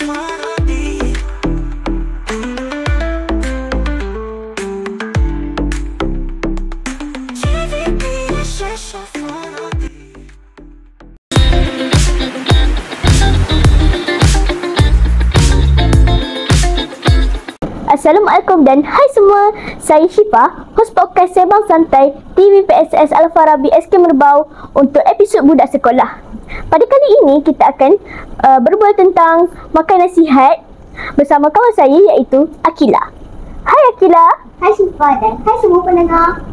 Assalamualaikum dan hai semua. Saya Syifa, hos podcast Sembang Santai TVPSS Al-Farabi SK Merbau untuk episod Budak Sekolah. Pada kali ini kita akan berbual tentang makan nasihat bersama kawan saya iaitu Akila. Hai Akila. Hai Syifa dan hai semua pendengar.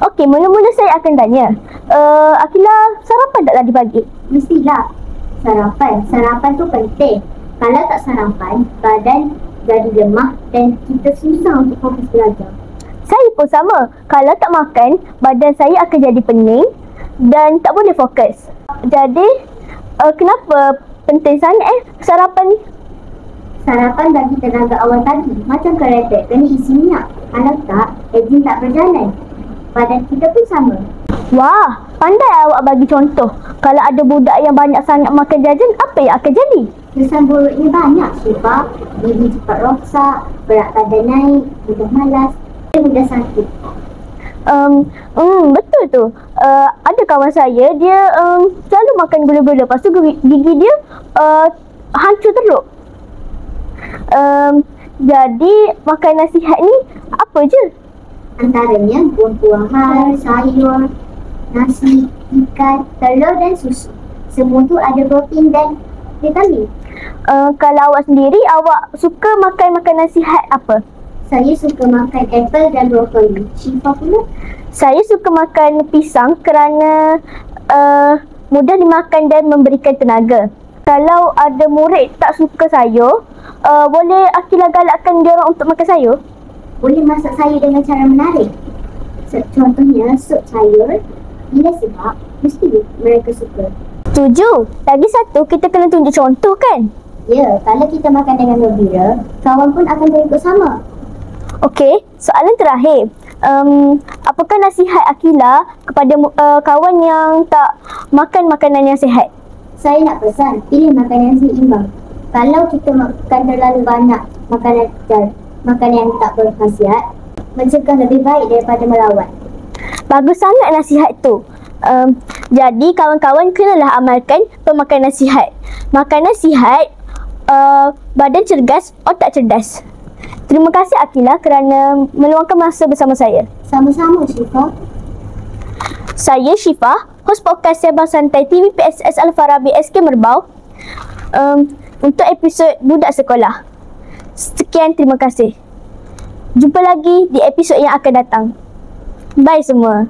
Okey, mula-mula saya akan tanya, Akila sarapan tak tadi pagi? Mestilah sarapan tu penting. Kalau tak sarapan, badan jadi lemah dan kita susah untuk fokus belajar. Saya pun sama. Kalau tak makan, badan saya akan jadi pening dan tak boleh fokus. Jadi, kenapa penting sangat sarapan ni? Sarapan bagi tenaga awal tadi macam kereta kena isi minyak. Kalau tak, enjin tak berjalan. Badan kita pun sama. Wah, pandai awak bagi contoh. Kalau ada budak yang banyak sangat makan jajan, apa yang akan jadi? Kesan buruknya banyak Syifa. Gigi cepat rosak, berat badan naik, mudah malas dan mudah sakit. Betul tu. Ada kawan saya, dia selalu makan gula-gula. Lepas tu gigi dia hancur teruk. Jadi makan nasihat ni apa je? Antaranya buah-buahan, sayur, nasi, ikan, telur dan susu. Semua tu ada protein dan vitamin. Kalau awak sendiri, awak suka makan nasihat apa? Saya suka makan apple dan brokoli. Syifa pula? Saya suka makan pisang kerana mudah dimakan dan memberikan tenaga. Kalau ada murid tak suka sayur, boleh Akila galakkan dia orang untuk makan sayur? Boleh masak sayur dengan cara menarik. Contohnya sup sayur. Bila sedap, mesti mereka suka. Setuju. Lagi satu, kita kena tunjuk contoh kan? Ya, kalau kita makan dengan gembira, kawan pun akan terikut sama. Okey, soalan terakhir. Apakah nasihat Akila kepada kawan yang tak makan makanan yang sihat? Saya nak pesan, pilih makanan yang seimbang. Kalau kita makan terlalu banyak makanan yang tak berkhasiat, mencegah lebih baik daripada melawan. Bagus sangat nasihat tu. Jadi kawan-kawan kenalah amalkan pemakanan sihat. Makanan sihat, badan cergas, otak cerdas. Terima kasih Akila kerana meluangkan masa bersama saya. Sama-sama Syifa. Saya Syifa, hos podcast Sembang Santai TVPSS Al-Farabi SK Merbau untuk episod Budak Sekolah. Sekian, terima kasih. Jumpa lagi di episod yang akan datang. Bye semua.